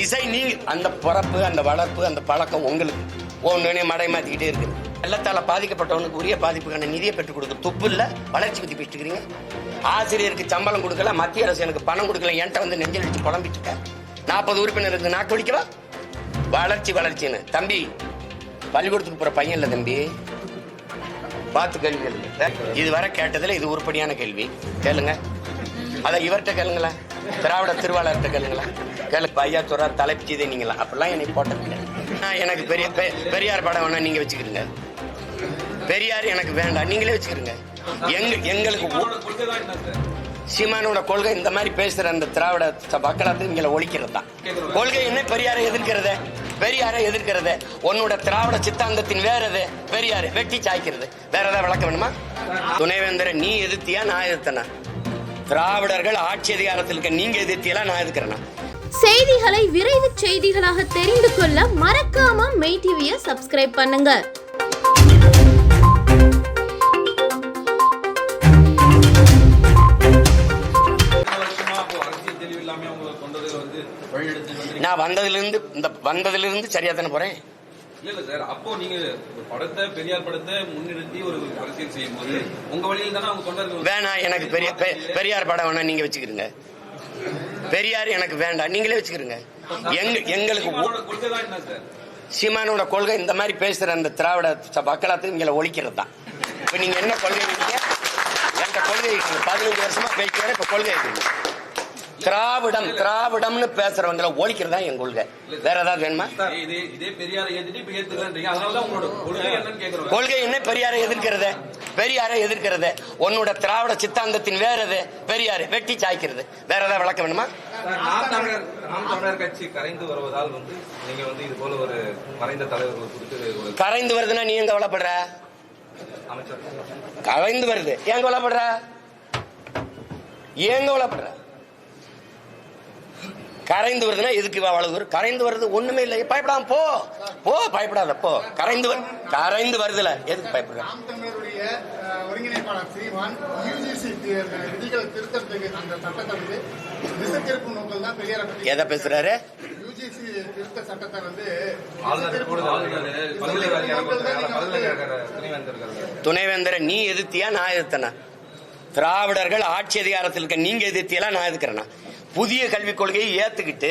திசை நீங்க அந்த பிறப்பு அந்த வளர்ப்பு அந்த பழக்கம் உங்களுக்கு ஒன்னே மடை மாத்திக்கிட்டே இருக்குது. வெள்ளத்தால பாதிக்கப்பட்டவனுக்கு உரிய பாதிப்புக்கான நிதியை பெற்றுக் கொடுக்க துப்பு இல்ல, வளர்ச்சி பத்தி பேசிட்டு இருக்கிறீங்க. ஆசிரியருக்கு சம்பளம் கொடுக்கல, மத்திய அரசு எனக்கு பணம் கொடுக்கல, என்கிட்ட வந்து நெஞ்சல் அடிச்சு புலம்பிட்டு இருக்க. 40 உறுப்பினருக்கு நாக்கு ஒழிக்கவா? வளர்ச்சி வளர்ச்சின்னு தம்பி, பள்ளிக்கூடத்துக்கு போற பையன் இல்ல தம்பி, பார்த்து கேள்வி. இதுவரை கேட்டதுல இது உருப்படியான கேள்வி கேளுங்க. அத இவர்கிட்ட கேளுங்களேன், திராவிட திருவாளர்கிட்ட கேளுங்களேன். ஐயா துறா தலைப்பு செய்தே நீங்களா அப்படிலாம் என்னை போட்டதில்லை. எனக்கு பெரியார் படம் வேணா நீங்க வச்சுக்கிறீங்க, பெரியார் எனக்கு வேண்டாம் நீங்களே வச்சுக்கிறீங்க. எங்களுக்கு சீமானோட கொள்கை இந்த மாதிரி பேசுற அந்த திராவிட மக்களாத்து இங்க ஒழிக்கிறது தான் கொள்கை. என்ன பெரியாரை எதிர்க்கிறது, பெரியாரை எதிர்க்கிறது உன்னோட திராவிட சித்தாந்தத்தின் வேறது. பெரியாரு வெட்டி சாய்க்கிறது, வேற ஏதாவது விளக்க வேணுமா? துணைவேந்தரை நீ எதிர்த்தியா நான் எதிர்த்தனா? திராவிடர்கள் ஆட்சி அதிகாரத்தில் இருக்க நீங்க எதிர்த்தியெல்லாம் நான் எதிர்க்கிறேன்னா? செய்திகளை விரைவு செய்திகளாக தெரிந்து கொள்ள மறக்காம மெய் டிவியை சப்ஸ்கிரைப் பண்ணுங்க. நான் வந்ததிலிருந்து சரியா தானே போறேன். இல்ல சார், அப்போ நீங்க படத்தை பெரியார் படத்தை முன்னிறுத்தி ஒரு அரசியல் செய்யும் போது உங்க வழியில் தானே அவங்க கொண்டாந்து வேணாம். எனக்கு பெரியார் படம் வேணா நீங்க வச்சுக்கிறீங்க, பெரியார் எனக்கு வேண்டாம் நீங்களே வச்சுக்கிறீங்க. எங்களுக்கு சீமானோட கொள்கை இந்த மாதிரி பேசுற அந்த திராவிட மக்களாத்துக்கு இங்க ஒழிக்கிறது தான். இப்ப நீங்க என்ன கொள்கை இருக்கீங்க? எந்த கொள்கை 15 வருஷமா பேசுறேன். இப்ப கொள்கை திராவிடம்னு பேசுறவங்களை ஒழிக்கிறதா என் கொள்கை. வேற ஏதாவது வேணுமா? கொள்கை என்ன? பெரியாரை எதிர்க்கிறது, பெரியாரை எதிர்க்கிறது உன்னோட திராவிட சித்தாந்தத்தின் வேறது. பெரியாரு வெட்டி சாய்க்கிறது, வேற ஏதாவது விளக்க வேணுமா? கட்சி கரைந்து வருவதால் நீங்க இது போல ஒரு மறைந்த தலைவர்கள் கரைந்து வருதுன்னா நீ எங்க கவலைப்படுற? கரைந்து வருது ஏன் கவலைப்படுற? ஏன் கவலைப்படுற? கரைந்து வருதுன்னா எதுக்கு அவ்வளவு? கரைந்து வருது ஒண்ணுமே இல்லை, பயப்படாம போ போ, பயப்படாத போ. கரைந்து வருதுல எதுக்கு பயப்படுற? ஒருங்கிணைப்பாளர் சீமான் யுஜிசி விதிகளை திருத்தத்துக்கு அந்த சட்டத்தை திசை திருப்பும் நோக்கில் தான் பெரியாரை பற்றி எதை பேசுறாரு? யுஜிசி திருத்த சட்டத்தை துணைவேந்தரை நீ எதிர்த்தியா நான் எதிர்த்தனா? திராவிடர்கள் ஆட்சி அதிகாரத்தில் இருக்க நீங்க எதிர்த்தியெல்லாம் நான் எதிர்க்கிறேன்னா? புதிய கல்விக் கொள்கையை ஏத்துக்கிட்டு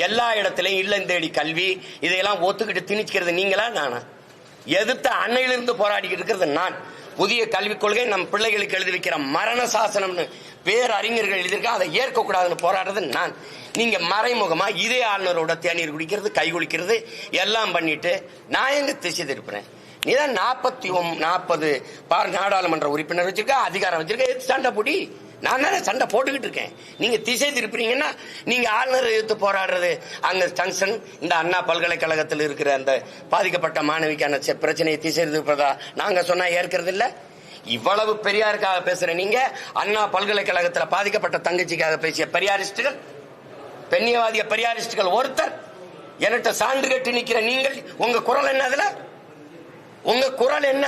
எல்லா இடத்திலையும் இல்லம் தேடி கல்வி இதையெல்லாம் ஒத்துக்கிட்டு திணிக்கிறது நீங்களா நானா? எதிர்த்த அன்னையிலிருந்து போராடிக்கிட்டு இருக்கிறது நான். புதிய கல்விக் கொள்கை நம் பிள்ளைகளுக்கு எழுதி வைக்கிற மரண சாசனம்னு பேரறிஞர்கள் எழுதியிருக்க, அதை ஏற்கக்கூடாதுன்னு போராடுறது நான். நீங்க மறைமுகமா இதே ஆளுநரோட தேநீர் குடிக்கிறது, கை குளிக்கிறது எல்லாம் பண்ணிட்டு நான் எங்க திசை திருப்புறேன்? நீதான் 40 நாடாளுமன்ற உறுப்பினர் வச்சிருக்க, அதிகாரம் வச்சிருக்க, சண்டை போடி. நான் தானே சண்டை போட்டுக்கிட்டு இருக்கேன். நீங்க திசை திருப்புறீங்கன்னா நீங்க ஆளுநரை எதிர்த்து போராடுறது அங்க ஜங்ஷன் இந்த அண்ணா பல்கலைக்கழகத்தில் இருக்கிற அந்த பாதிக்கப்பட்ட மாணவிக்கான பிரச்சனையை திசை திருப்பதா நாங்க சொன்னா ஏற்கிறது இல்ல. இவ்வளவு பெரியாருக்காக பேசுற நீங்க அண்ணா பல்கலைக்கழகத்தில் பாதிக்கப்பட்ட தங்கச்சிக்காக பேசிய பெரியாரிஸ்டுகள், பெண்ணியவாதிய பெரியாரிஸ்டுகள் ஒருத்தர் என்கிட்ட சான்று கட்டி நிக்கிற நீங்கள் உங்க குரல் என்ன? அதுல உங்க குரல் என்ன?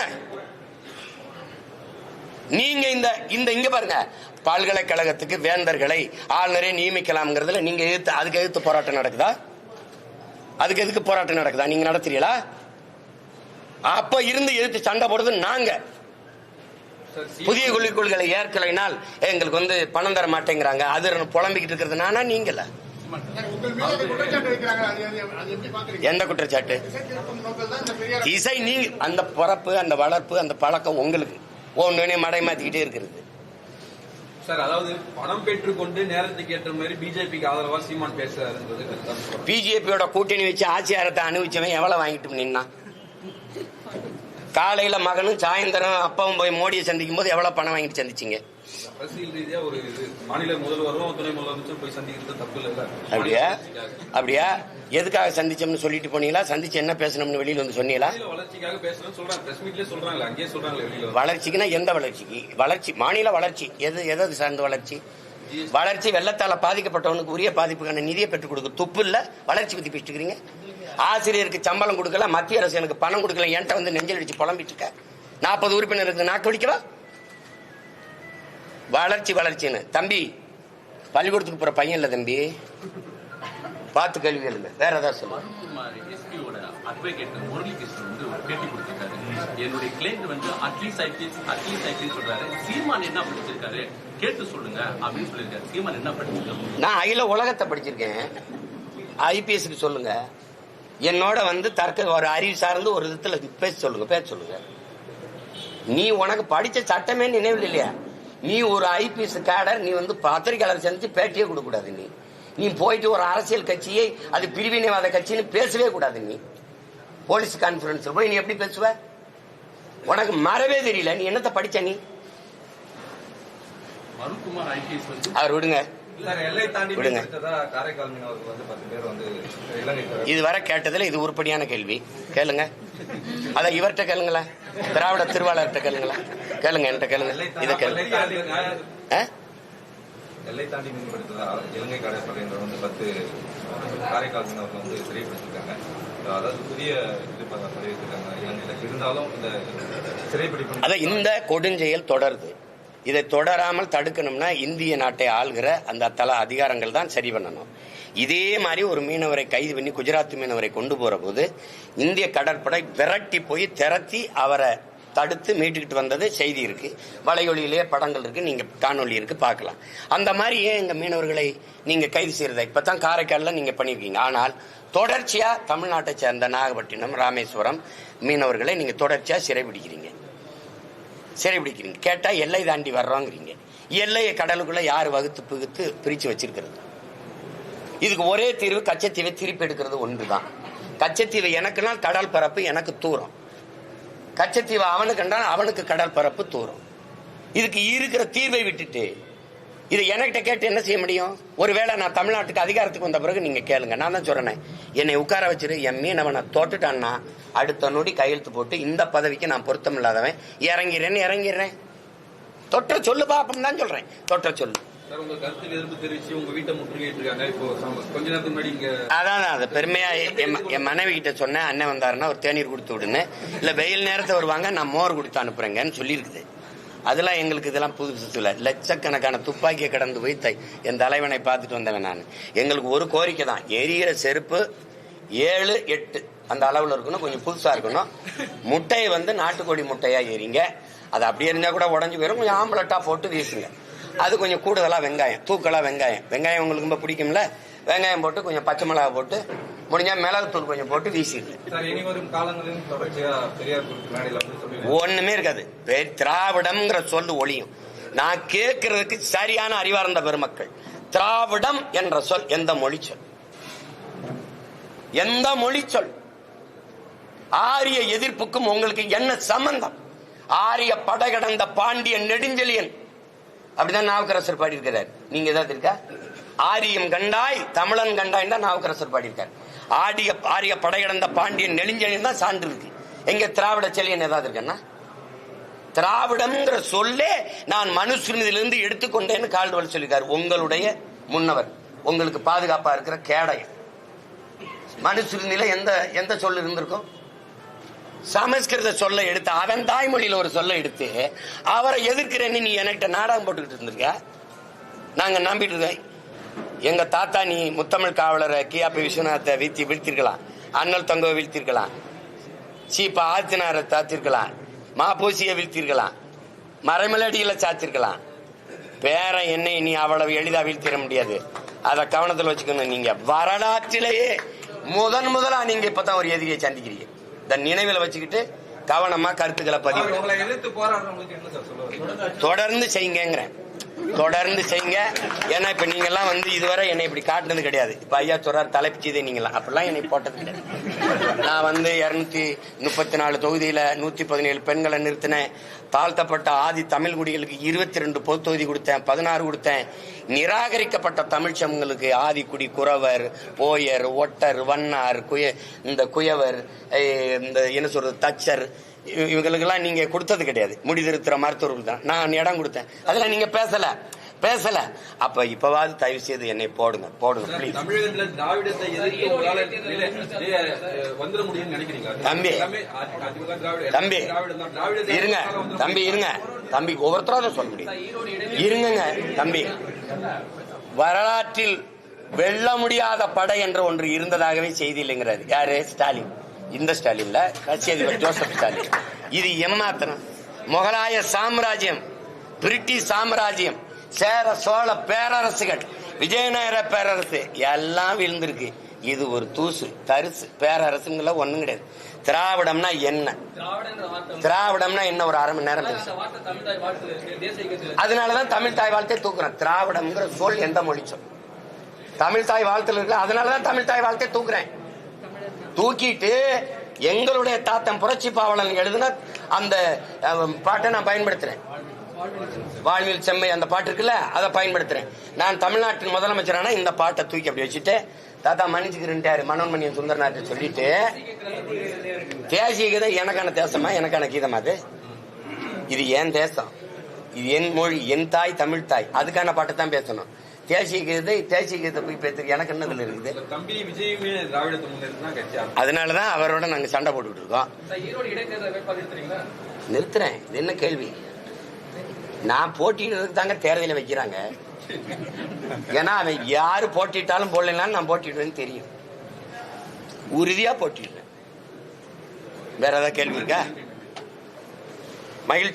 நீங்க இந்த இங்க பாருங்க, பல்கலைக்கழகத்துக்கு வேந்தர்களை ஆளுநரே நியமிக்கலாம்ங்கிறதுல நீங்க அதுக்கு எதிர்த்து போராட்டம் நடக்குதா? அதுக்கு எதுக்கு போராட்டம் நடக்குதா? நீங்க நடத்துறீங்களா? அப்ப இருந்து எதிர்த்து சண்டை போடுறது நாங்க. புதிய கல்விக் கொள்கைகளை ஏற்கலைனால் எங்களுக்கு பணம் தர மாட்டேங்கிறாங்க, அது புலம்பிக்கிட்டு இருக்கிறது நானா நீங்கள? எந்த குற்றச்சாட்டு? திசை நீங்க அந்த பிறப்பு அந்த வளர்ப்பு அந்த பழக்கம் உங்களுக்கு ஒன்னே மடை மாத்திக்கிட்டே இருக்கிறது. சார், அதாவது பணம் பெற்றுக்கொண்டு நேரத்துக்கு ஏற்ற மாதிரி பிஜேபிக்கு ஆதரவா சீமான் பேசுறாரு. பிஜேபியோட கூட்டணி வச்சு ஆட்சியாரத்தை அனுபவிச்சவன் எவ்வளவு வாங்கிட்டு நின்னா? காலையில மகனும் சாயந்தரம் அப்பாவும் போய் மோடியை சந்திக்கும் போது எவ்வளவு பணம் வாங்கிட்டு சந்திச்சீங்க? அரசியல் ரீதியா ஒரு மாநில முதல்வரும் துணை முதலமைச்சரும் போய் சந்திக்கிறது தப்பு இல்ல. அப்படியா? எதுக்காக சந்திச்சோம்னு சொல்லிட்டு போனீங்களா? சந்திச்சு என்ன பேசணும்னு வெளியில வந்து சொன்னீங்களா? வளர்ச்சிக்காக பேசணும்னு சொல்றாங்க, பிரஸ் மீட்லயே சொல்றாங்க, அங்கேயே சொல்றாங்க வெளியில. வளர்ச்சிக்குன்னா எந்த வளர்ச்சிக்கு? வளர்ச்சி மாநில வளர்ச்சி எது சார்ந்த வளர்ச்சி? வளர்ச்சி வெள்ளத்தால பாதிக்கப்பட்டவனுக்கு உரிய பாதிப்புக்கான நிதியை பெற்றுக் கொடுக்க துப்பு இல்ல, வளர்ச்சி பத்தி பேசிட்டு இருக்கீங்க. ஆசிரியருக்கு சம்பளம் கொடுக்கல, மத்திய அரசு எனக்கு பணம் கொடுக்கல, என்கிட்ட வந்து நெஞ்சல் அடிச்சு புலம்பிட்டு இருக்க. 40 உறுப்பினருக்கு நாக்கு ஒழிக்கவா? வளர்ச்சின்னு தம்பி, பள்ளிக்கூடத்துக்கு போற பையன் இல்ல தம்பி, பார்த்து கேள்வி எழுங்க. வேற ஏதாவது சொல்லுங்க. எஸ்பியோட அட்வொகேட் முரளிகிருஷ்ணன் வந்து ஒரு பேட்டி கொடுத்திருக்காரு. என்னுடைய கிளைண்ட் வந்து அட்லீஸ்ட் ஐபிஎஸ் சொல்றாரு. சீமான் என்ன படிச்சிருக்காரு கேட்டு சொல்லுங்க அப்படின்னு சொல்லியிருக்காரு. சீமான் என்ன படிச்சிருக்காரு? நான் அகில உலகத்தை படிச்சிருக்கேன். ஐபிஎஸ்க்கு சொல்லுங்க. என்னோட வந்து ஒரு அறிவு சார்ந்து ஒரு விதத்துல பேச சொல்லுங்க. நீ உனக்கு படிச்ச சட்டமே நினைவில் இல்லையா? நீ ஒரு ஐபிஎஸ் கேடர், நீ வந்து பத்திரிகையாளர் சந்திச்சு பேட்டியே கொடுக்க கூடாது. நீ போயிட்டு ஒரு அரசியல் கட்சியை அது பிரிவினைவாத கட்சின்னு பேசவே கூடாது. நீ போலீஸ் கான்பரன்ஸ்ல போய் நீ எப்படி பேசுவ? உனக்கு மறவே தெரியல. நீ என்னத்த படிச்ச? நீ மருக்குமார் ஐபிஎஸ் வந்து அவர் விடுங்க. இதுவரை கேட்டதுல இது உருப்படியான கேள்வி. கேளுங்க. அத இவர்கிட்ட கேளுங்களேன். திராவிட திருவாளர்கிட்ட கேளுங்களேன். கேளுங்க, என்கிட்ட கேளுங்க. இதை கேளுங்க. எல்லை தாண்டி மீன்பிடித்ததா இலங்கை கடற்படை வந்து 10 காரைக்கால் மீனவர்கள் வந்து சிறைப்பிடிச்சிருக்காங்க. அதாவது புதிய பதிவிட்டிருக்காங்க இலங்கையில. இருந்தாலும் இந்த சிறைப்பிடிப்பு இந்த கொடுஞ்செயல் தொடருது. இதை தொடராமல் தடுக்கணும்னா இந்திய நாட்டை ஆள்கிற அந்த தல அதிகாரங்கள் தான் சரி பண்ணணும். இதே மாதிரி ஒரு மீனவரை கைது பண்ணி குஜராத் மீனவரை கொண்டு போற போது இந்திய கடற்படை விரட்டி போய் திரட்டி அவரை தடுத்து மீட்டுக்கிட்டு வந்தது செய்தி இருக்கு. வலையொலியிலேயே படங்கள் இருக்கு, நீங்க காணொலி இருக்கு, பார்க்கலாம். அந்த மாதிரி ஏன் எங்க மீனவர்களை நீங்க கைது செய்யறத இப்பதான் காரைக்கால்ல நீங்க பண்ணிருக்கீங்க. ஆனால் தொடர்ச்சியா தமிழ்நாட்டை சேர்ந்த நாகப்பட்டினம், ராமேஸ்வரம் மீனவர்களை நீங்க தொடர்ச்சியா சிறைபிடிக்கிறீங்க. கேட்டா எல்லை தாண்டி வர்றோங்கிறீங்க. எல்லையை கடலுக்குள்ள யாரு வகுத்து பிரிச்சு வச்சிருக்கிறது? இதுக்கு ஒரே தீர்வு கச்சத்தீவை திருப்பி எடுக்கிறது ஒன்றுதான். கச்சத்தீவு எனக்குன்னா கடல் பரப்பு எனக்கு தூரம், கச்சத்தீவு அவனுக்கு என்றால் அவனுக்கு கடல் பரப்பு தூரம். இதுக்கு இருக்கிற தீர்வை விட்டுட்டு இதை என்கிட்ட கேட்டு என்ன செய்ய முடியும்? ஒருவேளை நான் தமிழ்நாட்டுக்கு அதிகாரத்துக்கு வந்த பிறகு நீங்க கேளுங்க. நான் தான் சொல்றேன், என்னை உட்கார வச்சிரு, என் மீனவனை தோட்டுட்டான்னா அடுத்த நொடி கையெழுத்து போட்டு இந்த பதவிக்கு நான் பொருத்தம் இல்லாதவன் இறங்கிறேன். தொற்ற சொல்லு பாப்பம் தான் சொல்றேன். தொற்ற சொல்லு. அதான் அது பெருமையா என் மனைவி கிட்ட சொன்னேன். அண்ணன் வந்தாருன்னா ஒரு தேநீர் கொடுத்து விடுன்னு, இல்ல வெயில் நேரத்தை வருவாங்க நான் மோர் கொடுத்து அனுப்புறேங்கன்னு சொல்லியிருக்குது. அதெல்லாம் எங்களுக்கு இதெல்லாம் புதுசு இல்லை. லட்சக்கணக்கான துப்பாக்கியை கடந்து போய் என் தலைவனை பார்த்துட்டு வந்தவன் நான். எங்களுக்கு ஒரு கோரிக்கை தான், எரியிற செருப்பு 7, 8 அந்த அளவுல இருக்கணும், கொஞ்சம் புதுசா இருக்கணும். முட்டையை வந்து நாட்டுக்கோழி முட்டையா எரிங்க. அது அப்படியே இருந்தா கூட உடஞ்சு போயிடும். கொஞ்சம் ஆம்பளட்டா போட்டு வீசுங்க. அது கொஞ்சம் கூடுதலா வெங்காயம், தூக்கலா வெங்காயம் உங்களுக்கு ரொம்ப பிடிக்கும்ல, வெங்காயம் போட்டு கொஞ்சம் பச்சை மிளகா போட்டு முடிஞ்சா மிளகுத்தூள் கொஞ்சம் போட்டு வீசிடுங்க. ஒண்ணுமே இருக்காது. திராவிடம்ங்கிற சொல்லு ஒளியும். நான் கேட்கறதுக்கு சரியான அறிவார்ந்த பெருமக்கள், திராவிடம் என்ற சொல் எந்த மொழி சொல்? ஆரிய எதிர்ப்புக்கும் உங்களுக்கு என்ன சம்பந்தம்? ஆரிய படகடந்த பாண்டியன் நெடுஞ்செழியன் அப்படிதான் நாவுக்கரசர் பாடி இருக்கிறார். நீங்க ஏதாவது இருக்கா? ஆரியம் கண்டாய் தமிழன் கண்டாய் தான் நாவுக்கரசர் பாடி இருக்கார். ஆரிய படையடந்த பாண்டியன் நெடுஞ்செழியன் தான் சான்று இருக்கு. எங்க திராவிட செழியன் ஏதாவது இருக்கா? திராவிடம்ங்கிற சொல்லே நான் மனுஸ்மிருதியிலிருந்து எடுத்துக்கொண்டேன்னு கால்டுவல் சொல்லியிருக்காரு. உங்களுடைய முன்னவர், உங்களுக்கு பாதுகாப்பா இருக்கிற கேடயம். மனுஸ்மிருதியில எந்த சொல்ல இருந்திருக்கும்? சமஸ்கிருத சொல்ல எடுத்து, அவன் தாய்மொழியில ஒரு சொல்ல எடுத்து அவரை எதிர்க்கிறேன்னு நீ என்கிட்ட நாடகம் போட்டுக்கிட்டு இருந்திருக்க. நாங்க நம்பிட்டு இருக்கோம். எங்க தாத்தா நீ முத்தமிழ் காவலரை கியாபி விஸ்வநாத்தை வீழ்த்திருக்கலாம், அண்ணல் தங்கவை வீழ்த்திருக்கலாம், சீப்பா ஆத்தினாரை தாத்திருக்கலாம், மாப்பூசியை வீழ்த்திருக்கலாம், மறைமலடிகளை சாத்திருக்கலாம். பேர என்னை நீ அவ்வளவு எளிதா வீழ்த்திட முடியாது. அதை கவனத்தில் வச்சுக்கணும். நீங்க வரலாற்றிலேயே முதலா நீங்க இப்பதான் ஒரு எதிரியை சந்திக்கிறீங்க. இந்த நினைவில் வச்சுக்கிட்டு கவனமா கருத்துக்களை பதிவு தொடர்ந்து செய்யுங்கிறேன். தொடர்ந்து செய்யுங்க. ஏன்னா இப்ப நீங்க எல்லாம் வந்து இதுவரை என்னை இப்படி காட்டினது கிடையாது. இப்ப ஐயா சொல்றாரு தலைப்பிச்சதே நீங்களாம், அப்படிலாம் என்னை போட்டது கிடையாது. நான் வந்து 234 தொகுதியில 117 பெண்களை நிறுத்தினேன். தாழ்த்தப்பட்ட ஆதி தமிழ் குடிகளுக்கு 22 பொது தொகுதி கொடுத்தேன், 16 கொடுத்தேன். நிராகரிக்கப்பட்ட தமிழ் சமூகங்களுக்கு ஆதிக்குடி, குறவர், போயர், ஒட்டர், வண்ணார், இந்த குயவர், இந்த என்ன சொல்றது தச்சர், இவங்களுக்கெல்லாம் நீங்க கொடுத்தது கிடையாது. முடிதிருத்துற மருத்துவர்கள் தான் நான் இடம் கொடுத்தேன். அதெல்லாம் நீங்க பேசல. அப்ப இப்பவாது தயவு செய்து என்னை போடுங்க ப்ளீஸ். தமிழகத்துல திராவிடத்தை தம்பி ஒவ்வொருத்தரும் சொல்ல முடியும். இருங்க தம்பி. வரலாற்றில் வெல்ல முடியாத படை என்ற ஒன்று இருந்ததாகவே செய்தி இல்லைங்கிறாரு. யாரு? ஸ்டாலின். இந்த ஸ்டாலின்ல ரஷ்ய அதிபர் ஜோசப் ஸ்டாலின். இது எம்மாத்திரம் முகலாய சாம்ராஜ்யம், பிரிட்டிஷ் சாம்ராஜ்யம், சேர சோழ பேரரசுகள், விஜயநகர பேரரசு எல்லாம் விழுந்திருக்கு. இது ஒரு தூசு தரிசு. பேரரசுங்கள ஒண்ணும் கிடையாது. திராவிடம்னா என்ன? திராவிடம்னா என்ன? ஒரு அரை மணி நேரம் பேசு. அதனாலதான் தமிழ் தாய் வாழ்த்தை தூக்குறேன். திராவிடம்ங்கிற சொல் எந்த மொழி சொல்? தமிழ் தாய் வாழ்த்துல இருக்கு. அதனாலதான் தமிழ் தாய் வாழ்த்தை தூக்குறேன். தூக்கிட்டு எங்களுடைய தாத்தன் புரட்சி பாவலன் எழுதுன அந்த பாட்டை நான் பயன்படுத்துறேன். வாழ்வில் செம்மை அந்த பாட்டு இருக்குல்ல, அதை பயன்படுத்துறேன். நான் தமிழ்நாட்டின் முதலமைச்சரான இந்த பாட்டை தூக்கி அப்படி வச்சுட்டு தாத்தா மன்னிச்சுக்கிறேன்ட்டாரு மனோன்மணியன் சுந்தரநாட்டு சொல்லிட்டு, தேசிய கீதம் எனக்கான தேசமா? எனக்கான கீதமா? அது இது என் தேசம், இது என் மொழி, என் தாய் தமிழ் தாய். அதுக்கான பாட்டை தான் பேசணும். தேசிய கீதத்தை போய் பேசுறது எனக்கு என்னதுல இருக்குது? தம்பி விஜயுமே திராவிடத்தை முன்னெடுத்து கட்சி. அதனாலதான் அவரோட நாங்க சண்டை போட்டுக்கிட்டு இருக்கோம். நிறுத்துறேன். இது என்ன கேள்வி? நான் போட்டிடுறதுக்கு தாங்க தேர்தலில் வைக்கிறாங்க. ஏன்னா அவன் யாரு போட்டிட்டாலும் போடலாம், நான் போட்டிடுவேன்னு தெரியும். உறுதியா போட்டிடுறேன். வேற ஏதாவது கேள்வி இருக்கா? மகிழ்ச்சி.